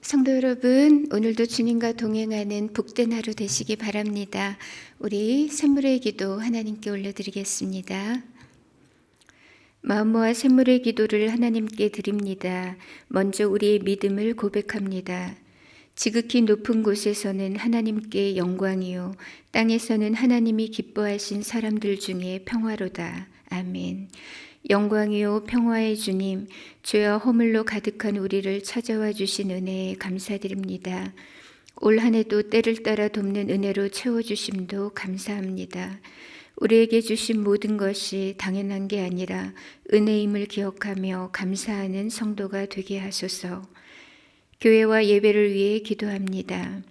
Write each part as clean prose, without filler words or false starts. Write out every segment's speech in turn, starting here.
성도 여러분, 오늘도 주님과 동행하는 복된 하루 되시기 바랍니다. 우리 샘물의 기도 하나님께 올려드리겠습니다. 마음 모아 샘물의 기도를 하나님께 드립니다. 먼저 우리의 믿음을 고백합니다. 지극히 높은 곳에서는 하나님께 영광이요, 땅에서는 하나님이 기뻐하신 사람들 중에 평화로다. 아멘. 영광이요 평화의 주님, 죄와 허물로 가득한 우리를 찾아와 주신 은혜에 감사드립니다. 올 한 해도 때를 따라 돕는 은혜로 채워주심도 감사합니다. 우리에게 주신 모든 것이 당연한 게 아니라 은혜임을 기억하며 감사하는 성도가 되게 하소서. 교회와 예배를 위해 기도합니다.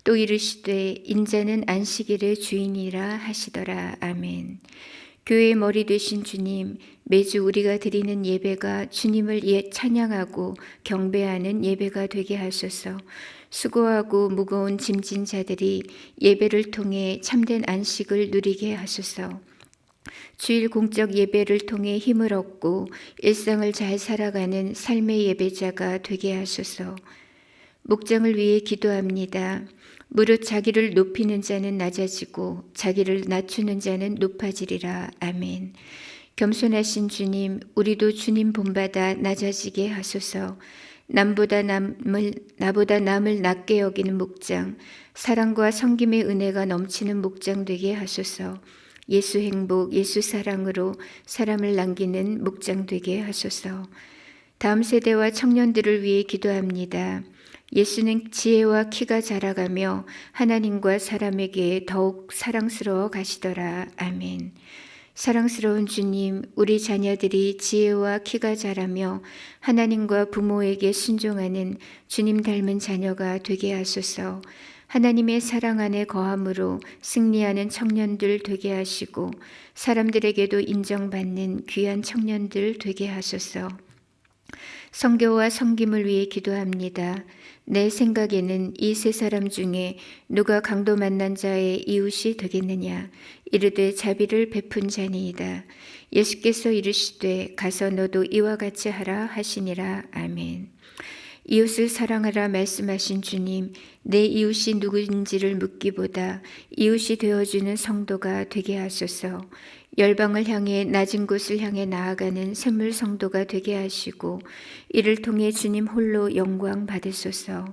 또 이르시되 인자는 안식일의 주인이라 하시더라. 아멘. 교회의 머리 되신 주님, 매주 우리가 드리는 예배가 주님을 찬양하고 경배하는 예배가 되게 하소서. 수고하고 무거운 짐진 자들이 예배를 통해 참된 안식을 누리게 하소서. 주일 공적 예배를 통해 힘을 얻고 일상을 잘 살아가는 삶의 예배자가 되게 하소서. 목장을 위해 기도합니다. 무릇 자기를 높이는 자는 낮아지고 자기를 낮추는 자는 높아지리라. 아멘. 겸손하신 주님, 우리도 주님 본받아 낮아지게 하소서. 나보다 남을 낮게 여기는 목장, 사랑과 섬김의 은혜가 넘치는 목장 되게 하소서. 예수 행복, 예수 사랑으로 사람을 남기는 목장 되게 하소서. 다음 세대와 청년들을 위해 기도합니다. 예수는 지혜와 키가 자라가며 하나님과 사람에게 더욱 사랑스러워 가시더라. 아멘. 사랑스러운 주님, 우리 자녀들이 지혜와 키가 자라며 하나님과 부모에게 순종하는 주님 닮은 자녀가 되게 하소서. 하나님의 사랑 안에 거함으로 승리하는 청년들 되게 하시고 사람들에게도 인정받는 귀한 청년들 되게 하소서. 선교와 섬김을 위해 기도합니다. 내 생각에는 이 세 사람 중에 누가 강도 만난 자의 이웃이 되겠느냐? 이르되 자비를 베푼 자니이다. 예수께서 이르시되 가서 너도 이와 같이 하라 하시니라. 아멘. 이웃을 사랑하라 말씀하신 주님, 내 이웃이 누구인지를 묻기보다 이웃이 되어주는 성도가 되게 하소서. 열방을 향해 낮은 곳을 향해 나아가는 샘물 성도가 되게 하시고 이를 통해 주님 홀로 영광 받으소서.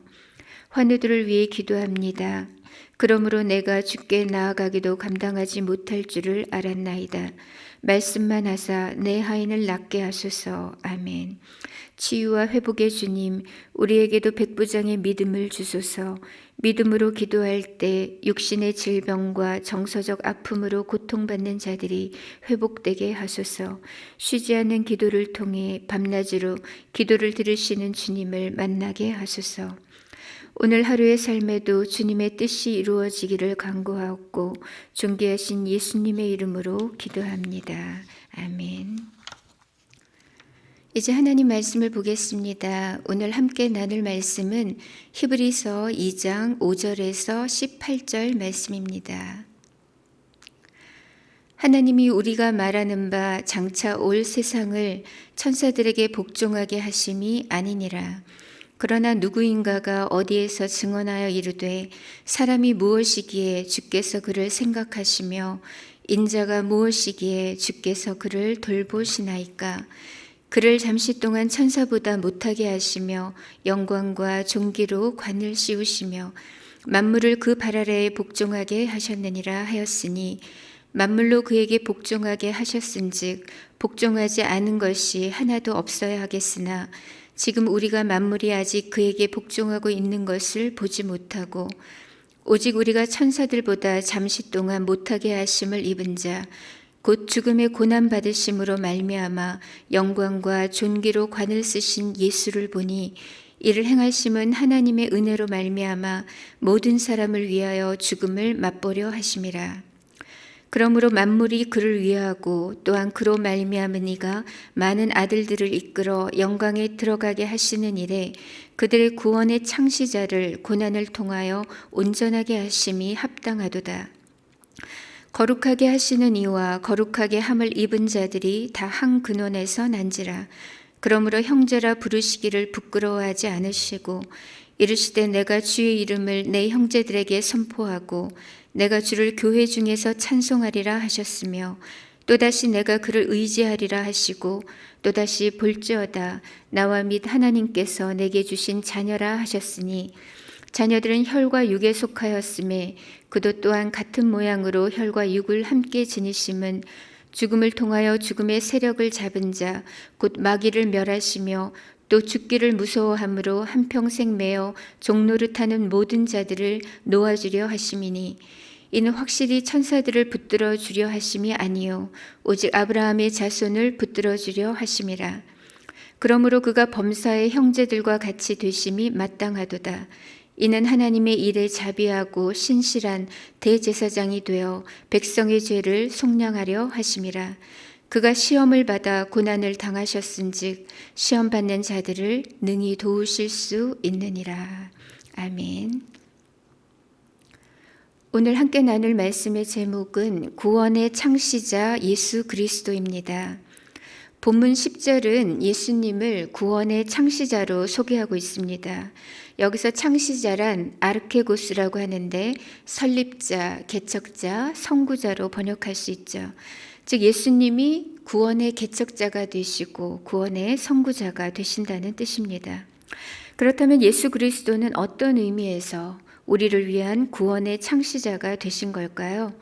환우들을 위해 기도합니다. 그러므로 내가 주께 나아가기도 감당하지 못할 줄을 알았나이다. 말씀만 하사 내 하인을 낫게 하소서. 아멘. 치유와 회복의 주님, 우리에게도 백부장의 믿음을 주소서. 믿음으로 기도할 때 육신의 질병과 정서적 아픔으로 고통받는 자들이 회복되게 하소서. 쉬지 않는 기도를 통해 밤낮으로 기도를 들으시는 주님을 만나게 하소서. 오늘 하루의 삶에도 주님의 뜻이 이루어지기를 간구하고 존귀하신 예수님의 이름으로 기도합니다. 아멘. 이제 하나님 말씀을 보겠습니다. 오늘 함께 나눌 말씀은 히브리서 2장 5절에서 18절 말씀입니다. 하나님이 우리가 말하는 바 장차 올 세상을 천사들에게 복종하게 하심이 아니니라. 그러나 누구인가가 어디에서 증언하여 이르되 사람이 무엇이기에 주께서 그를 생각하시며 인자가 무엇이기에 주께서 그를 돌보시나이까. 그를 잠시 동안 천사보다 못하게 하시며 영광과 존귀로 관을 씌우시며 만물을 그 발 아래에 복종하게 하셨느니라 하였으니 만물로 그에게 복종하게 하셨은즉 복종하지 않은 것이 하나도 없어야 하겠으나 지금 우리가 만물이 아직 그에게 복종하고 있는 것을 보지 못하고 오직 우리가 천사들보다 잠시 동안 못하게 하심을 입은 자 곧 죽음의 고난 받으심으로 말미암아 영광과 존귀로 관을 쓰신 예수를 보니 이를 행하심은 하나님의 은혜로 말미암아 모든 사람을 위하여 죽음을 맛보려 하심이라. 그러므로 만물이 그를 위하고 또한 그로 말미암은 이가 많은 아들들을 이끌어 영광에 들어가게 하시는 일에 그들의 구원의 창시자를 고난을 통하여 온전하게 하심이 합당하도다. 거룩하게 하시는 이와 거룩하게 함을 입은 자들이 다 한 근원에서 난지라. 그러므로 형제라 부르시기를 부끄러워하지 않으시고 이르시되 내가 주의 이름을 내 형제들에게 선포하고 내가 주를 교회 중에서 찬송하리라 하셨으며 또다시 내가 그를 의지하리라 하시고 또다시 볼지어다 나와 및 하나님께서 내게 주신 자녀라 하셨으니 자녀들은 혈과 육에 속하였음에 그도 또한 같은 모양으로 혈과 육을 함께 지니심은 죽음을 통하여 죽음의 세력을 잡은 자 곧 마귀를 멸하시며 또 죽기를 무서워함으로 한평생 매어 종노릇하는 모든 자들을 놓아주려 하심이니 이는 확실히 천사들을 붙들어 주려 하심이 아니요 오직 아브라함의 자손을 붙들어 주려 하심이라. 그러므로 그가 범사의 형제들과 같이 되심이 마땅하도다. 이는 하나님의 일에 자비하고 신실한 대제사장이 되어 백성의 죄를 속량하려 하심이라. 그가 시험을 받아 고난을 당하셨은즉 시험 받는 자들을 능히 도우실 수 있느니라. 아멘. 오늘 함께 나눌 말씀의 제목은 구원의 창시자 예수 그리스도입니다. 본문 10절은 예수님을 구원의 창시자로 소개하고 있습니다. 여기서 창시자란 아르케고스라고 하는데 설립자, 개척자, 선구자로 번역할 수 있죠. 즉 예수님이 구원의 개척자가 되시고 구원의 선구자가 되신다는 뜻입니다. 그렇다면 예수 그리스도는 어떤 의미에서 우리를 위한 구원의 창시자가 되신 걸까요?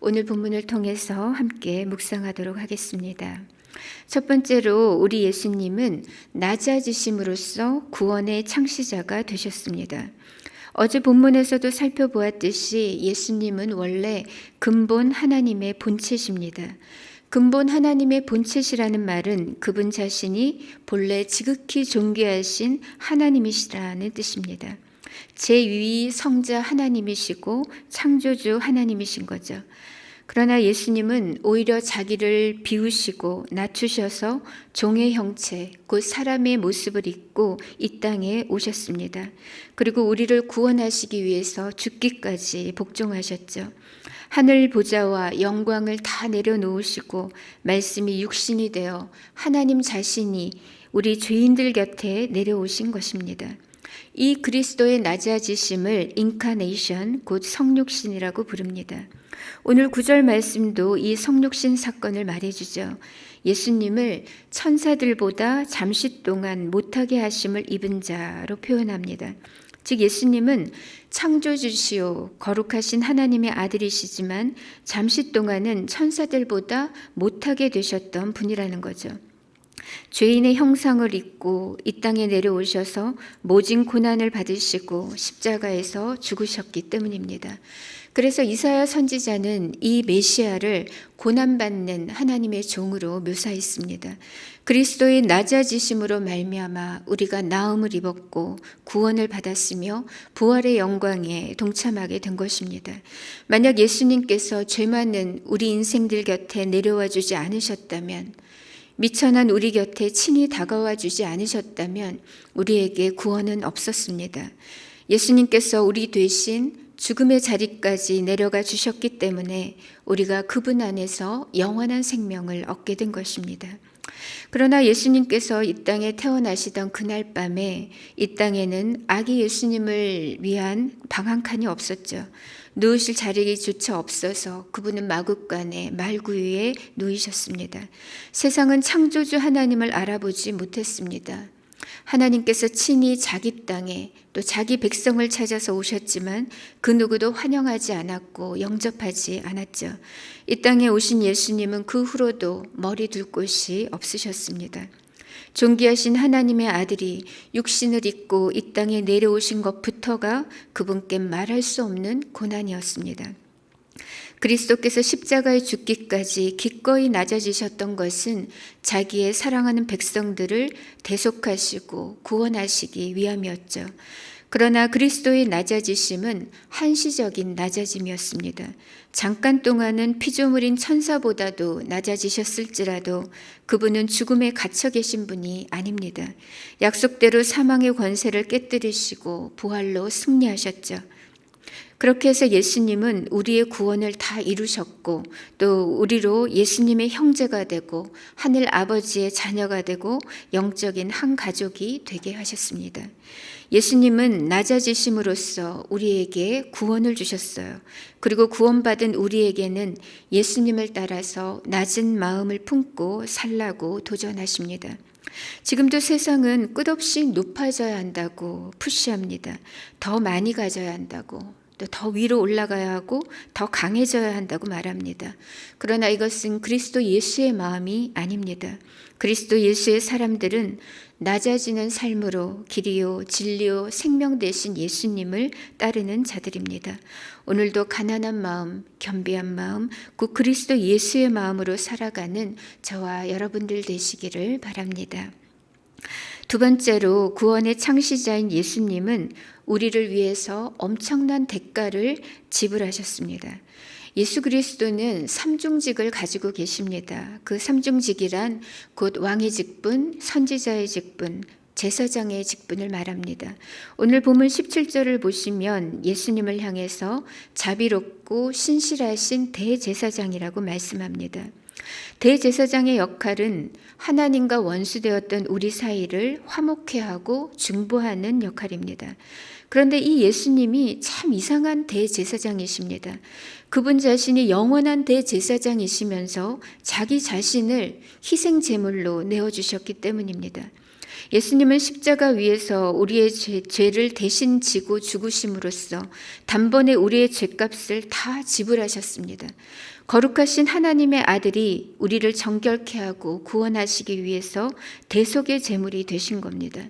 오늘 본문을 통해서 함께 묵상하도록 하겠습니다. 첫 번째로 우리 예수님은 낮아지심으로써 구원의 창시자가 되셨습니다. 어제 본문에서도 살펴보았듯이 예수님은 원래 근본 하나님의 본체십니다. 근본 하나님의 본체시라는 말은 그분 자신이 본래 지극히 존귀하신 하나님이시라는 뜻입니다. 제2위 성자 하나님이시고 창조주 하나님이신 거죠. 그러나 예수님은 오히려 자기를 비우시고 낮추셔서 종의 형체, 곧 사람의 모습을 입고 이 땅에 오셨습니다. 그리고 우리를 구원하시기 위해서 죽기까지 복종하셨죠. 하늘 보좌와 영광을 다 내려놓으시고 말씀이 육신이 되어 하나님 자신이 우리 죄인들 곁에 내려오신 것입니다. 이 그리스도의 낮아지심을 인카네이션, 곧 성육신이라고 부릅니다. 오늘 9절 말씀도 이 성육신 사건을 말해주죠. 예수님을 천사들보다 잠시 동안 못하게 하심을 입은 자로 표현합니다. 즉 예수님은 창조주시오 거룩하신 하나님의 아들이시지만 잠시 동안은 천사들보다 못하게 되셨던 분이라는 거죠. 죄인의 형상을 입고 이 땅에 내려오셔서 모진 고난을 받으시고 십자가에서 죽으셨기 때문입니다. 그래서 이사야 선지자는 이 메시아를 고난받는 하나님의 종으로 묘사했습니다. 그리스도의 낮아지심으로 말미암아 우리가 나음을 입었고 구원을 받았으며 부활의 영광에 동참하게 된 것입니다. 만약 예수님께서 죄 많은 우리 인생들 곁에 내려와 주지 않으셨다면, 미천한 우리 곁에 친히 다가와 주지 않으셨다면 우리에게 구원은 없었습니다. 예수님께서 우리 대신 죽음의 자리까지 내려가 주셨기 때문에 우리가 그분 안에서 영원한 생명을 얻게 된 것입니다. 그러나 예수님께서 이 땅에 태어나시던 그날 밤에 이 땅에는 아기 예수님을 위한 방 한 칸이 없었죠. 누우실 자리조차 없어서 그분은 마구간에 말구 위에 누이셨습니다. 세상은 창조주 하나님을 알아보지 못했습니다. 하나님께서 친히 자기 땅에 또 자기 백성을 찾아서 오셨지만 그 누구도 환영하지 않았고 영접하지 않았죠. 이 땅에 오신 예수님은 그 후로도 머리 둘 곳이 없으셨습니다. 존귀하신 하나님의 아들이 육신을 입고 이 땅에 내려오신 것부터가 그분께 말할 수 없는 고난이었습니다. 그리스도께서 십자가에 죽기까지 기꺼이 낮아지셨던 것은 자기의 사랑하는 백성들을 대속하시고 구원하시기 위함이었죠. 그러나 그리스도의 낮아지심은 한시적인 낮아짐이었습니다. 잠깐 동안은 피조물인 천사보다도 낮아지셨을지라도 그분은 죽음에 갇혀 계신 분이 아닙니다. 약속대로 사망의 권세를 깨뜨리시고 부활로 승리하셨죠. 그렇게 해서 예수님은 우리의 구원을 다 이루셨고 또 우리로 예수님의 형제가 되고 하늘 아버지의 자녀가 되고 영적인 한 가족이 되게 하셨습니다. 예수님은 낮아지심으로써 우리에게 구원을 주셨어요. 그리고 구원받은 우리에게는 예수님을 따라서 낮은 마음을 품고 살라고 도전하십니다. 지금도 세상은 끝없이 높아져야 한다고 푸시합니다. 더 많이 가져야 한다고, 또 더 위로 올라가야 하고 더 강해져야 한다고 말합니다. 그러나 이것은 그리스도 예수의 마음이 아닙니다. 그리스도 예수의 사람들은 낮아지는 삶으로 길이요 진리요 생명 되신 예수님을 따르는 자들입니다. 오늘도 가난한 마음, 겸비한 마음, 곧 그리스도 예수의 마음으로 살아가는 저와 여러분들 되시기를 바랍니다. 두 번째로 구원의 창시자인 예수님은 우리를 위해서 엄청난 대가를 지불하셨습니다. 예수 그리스도는 삼중직을 가지고 계십니다. 그 삼중직이란 곧 왕의 직분, 선지자의 직분, 제사장의 직분을 말합니다. 오늘 본문 17절을 보시면 예수님을 향해서 자비롭고 신실하신 대제사장이라고 말씀합니다. 대제사장의 역할은 하나님과 원수되었던 우리 사이를 화목케 하고 중보하는 역할입니다. 그런데 이 예수님이 참 이상한 대제사장이십니다. 그분 자신이 영원한 대제사장이시면서 자기 자신을 희생 제물로 내어주셨기 때문입니다. 예수님은 십자가 위에서 우리의 죄를 대신 지고 죽으심으로써 단번에 우리의 죄값을 다 지불하셨습니다. 거룩하신 하나님의 아들이 우리를 정결케 하고 구원하시기 위해서 대속의 제물이 되신 겁니다.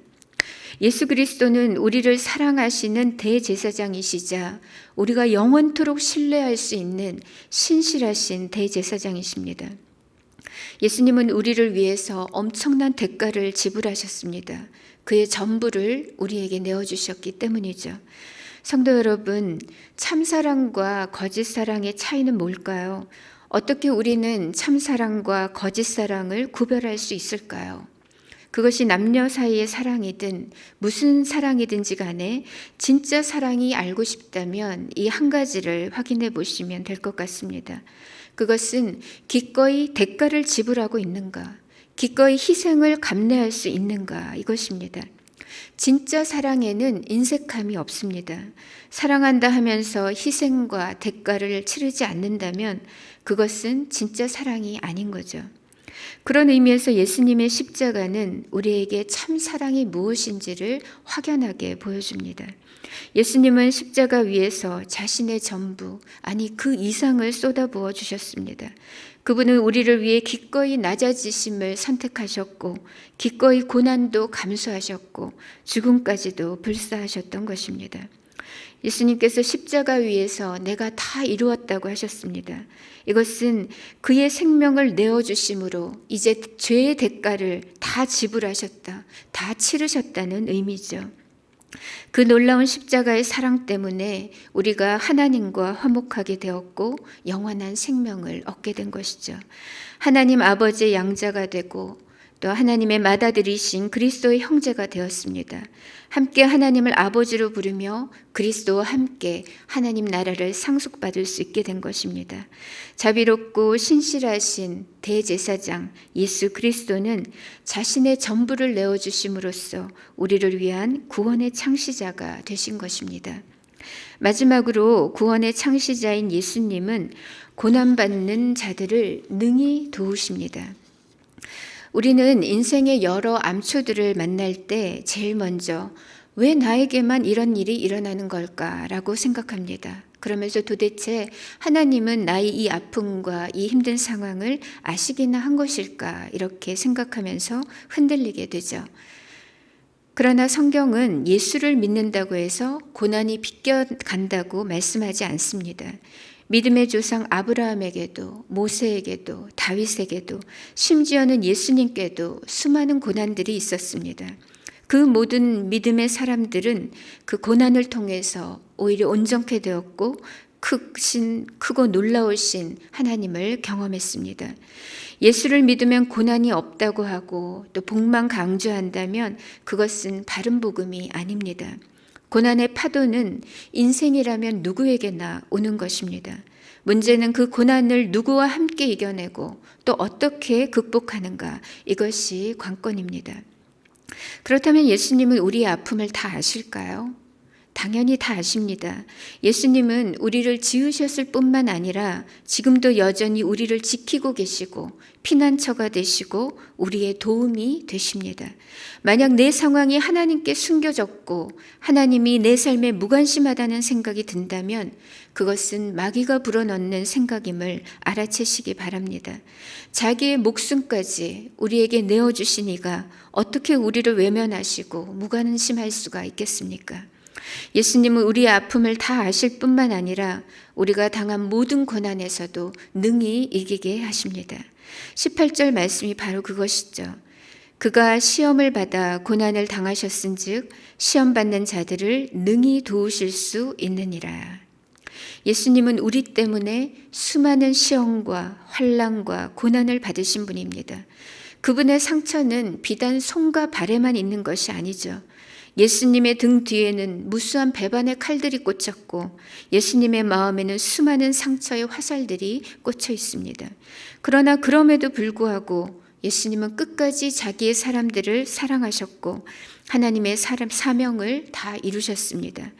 예수 그리스도는 우리를 사랑하시는 대제사장이시자 우리가 영원토록 신뢰할 수 있는 신실하신 대제사장이십니다. 예수님은 우리를 위해서 엄청난 대가를 지불하셨습니다. 그의 전부를 우리에게 내어주셨기 때문이죠. 성도 여러분, 참사랑과 거짓사랑의 차이는 뭘까요? 어떻게 우리는 참사랑과 거짓사랑을 구별할 수 있을까요? 그것이 남녀 사이의 사랑이든 무슨 사랑이든지 간에 진짜 사랑이 알고 싶다면 이 한 가지를 확인해 보시면 될 것 같습니다. 그것은 기꺼이 대가를 지불하고 있는가, 기꺼이 희생을 감내할 수 있는가, 이것입니다. 진짜 사랑에는 인색함이 없습니다. 사랑한다 하면서 희생과 대가를 치르지 않는다면 그것은 진짜 사랑이 아닌 거죠. 그런 의미에서 예수님의 십자가는 우리에게 참 사랑이 무엇인지를 확연하게 보여줍니다. 예수님은 십자가 위에서 자신의 전부, 아니 그 이상을 쏟아부어 주셨습니다. 그분은 우리를 위해 기꺼이 낮아지심을 선택하셨고 기꺼이 고난도 감수하셨고 죽음까지도 불사하셨던 것입니다. 예수님께서 십자가 위에서 내가 다 이루었다고 하셨습니다. 이것은 그의 생명을 내어주심으로 이제 죄의 대가를 다 지불하셨다, 다 치르셨다는 의미죠. 그 놀라운 십자가의 사랑 때문에 우리가 하나님과 화목하게 되었고 영원한 생명을 얻게 된 것이죠. 하나님 아버지의 양자가 되고 또 하나님의 맏아들이신 그리스도의 형제가 되었습니다. 함께 하나님을 아버지로 부르며 그리스도와 함께 하나님 나라를 상속받을 수 있게 된 것입니다. 자비롭고 신실하신 대제사장 예수 그리스도는 자신의 전부를 내어주심으로써 우리를 위한 구원의 창시자가 되신 것입니다. 마지막으로 구원의 창시자인 예수님은 고난받는 자들을 능히 도우십니다. 우리는 인생의 여러 암초들을 만날 때 제일 먼저 왜 나에게만 이런 일이 일어나는 걸까라고 생각합니다. 그러면서 도대체 하나님은 나의 이 아픔과 이 힘든 상황을 아시기나 한 것일까 이렇게 생각하면서 흔들리게 되죠. 그러나 성경은 예수를 믿는다고 해서 고난이 비껴간다고 말씀하지 않습니다. 믿음의 조상 아브라함에게도 모세에게도 다윗에게도 심지어는 예수님께도 수많은 고난들이 있었습니다. 그 모든 믿음의 사람들은 그 고난을 통해서 오히려 온전케 되었고 크고 놀라우신 하나님을 경험했습니다. 예수를 믿으면 고난이 없다고 하고 또 복만 강조한다면 그것은 바른 복음이 아닙니다. 고난의 파도는 인생이라면 누구에게나 오는 것입니다. 문제는 그 고난을 누구와 함께 이겨내고 또 어떻게 극복하는가, 이것이 관건입니다. 그렇다면 예수님은 우리의 아픔을 다 아실까요? 당연히 다 아십니다. 예수님은 우리를 지으셨을 뿐만 아니라 지금도 여전히 우리를 지키고 계시고 피난처가 되시고 우리의 도움이 되십니다. 만약 내 상황이 하나님께 숨겨졌고 하나님이 내 삶에 무관심하다는 생각이 든다면 그것은 마귀가 불어넣는 생각임을 알아채시기 바랍니다. 자기의 목숨까지 우리에게 내어주신 이가 어떻게 우리를 외면하시고 무관심할 수가 있겠습니까? 예수님은 우리의 아픔을 다 아실 뿐만 아니라 우리가 당한 모든 고난에서도 능히 이기게 하십니다. 18절 말씀이 바로 그것이죠. 그가 시험을 받아 고난을 당하셨은즉 시험 받는 자들을 능히 도우실 수 있느니라. 예수님은 우리 때문에 수많은 시험과 환난과 고난을 받으신 분입니다. 그분의 상처는 비단 손과 발에만 있는 것이 아니죠. 예수님의 등 뒤에는 무수한 배반의 칼들이 꽂혔고 예수님의 마음에는 수많은 상처의 화살들이 꽂혀 있습니다. 그러나 그럼에도 불구하고 예수님은 끝까지 자기의 사람들을 사랑하셨고 하나님의 사명을 다 이루셨습니다.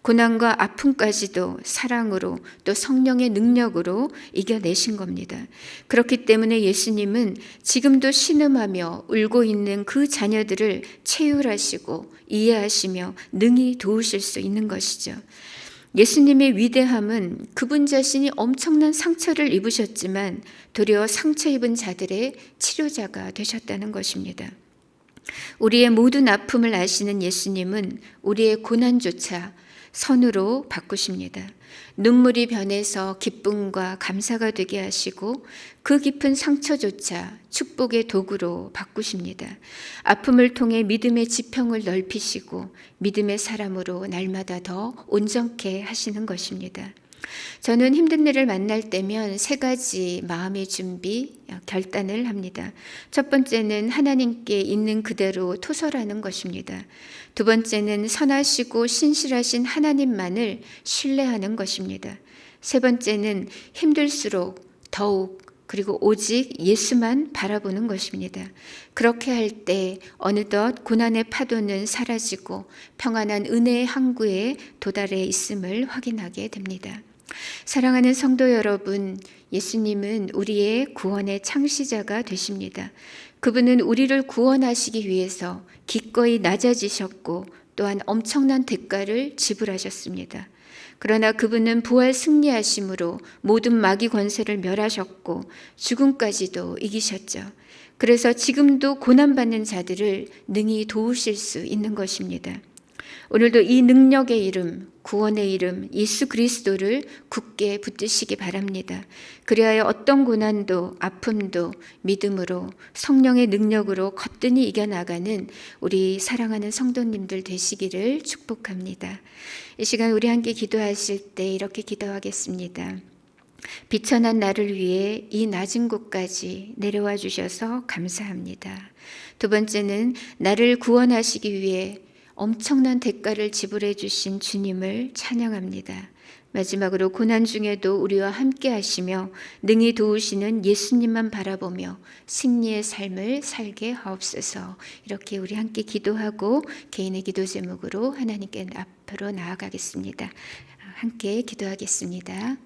고난과 아픔까지도 사랑으로 또 성령의 능력으로 이겨내신 겁니다. 그렇기 때문에 예수님은 지금도 신음하며 울고 있는 그 자녀들을 체휼하시고 이해하시며 능히 도우실 수 있는 것이죠. 예수님의 위대함은 그분 자신이 엄청난 상처를 입으셨지만 도리어 상처 입은 자들의 치료자가 되셨다는 것입니다. 우리의 모든 아픔을 아시는 예수님은 우리의 고난조차 선으로 바꾸십니다. 눈물이 변해서 기쁨과 감사가 되게 하시고 그 깊은 상처조차 축복의 도구로 바꾸십니다. 아픔을 통해 믿음의 지평을 넓히시고 믿음의 사람으로 날마다 더 온전케 하시는 것입니다. 저는 힘든 일을 만날 때면 3가지 마음의 준비, 결단을 합니다. 첫 번째는 하나님께 있는 그대로 토설하는 것입니다. 두 번째는 선하시고 신실하신 하나님만을 신뢰하는 것입니다. 세 번째는 힘들수록 더욱 그리고 오직 예수만 바라보는 것입니다. 그렇게 할 때 어느덧 고난의 파도는 사라지고 평안한 은혜의 항구에 도달해 있음을 확인하게 됩니다. 사랑하는 성도 여러분, 예수님은 우리의 구원의 창시자가 되십니다. 그분은 우리를 구원하시기 위해서 기꺼이 낮아지셨고 또한 엄청난 대가를 지불하셨습니다. 그러나 그분은 부활 승리하심으로 모든 마귀 권세를 멸하셨고 죽음까지도 이기셨죠. 그래서 지금도 고난받는 자들을 능히 도우실 수 있는 것입니다. 오늘도 이 능력의 이름, 구원의 이름 예수 그리스도를 굳게 붙드시기 바랍니다. 그리하여 어떤 고난도 아픔도 믿음으로 성령의 능력으로 거뜬히 이겨나가는 우리 사랑하는 성도님들 되시기를 축복합니다. 이 시간 우리 함께 기도하실 때 이렇게 기도하겠습니다. 비천한 나를 위해 이 낮은 곳까지 내려와 주셔서 감사합니다. 두 번째는 나를 구원하시기 위해 엄청난 대가를 지불해 주신 주님을 찬양합니다. 마지막으로 고난 중에도 우리와 함께 하시며 능히 도우시는 예수님만 바라보며 승리의 삶을 살게 하옵소서. 이렇게 우리 함께 기도하고 개인의 기도 제목으로 하나님께 앞으로 나아가겠습니다. 함께 기도하겠습니다.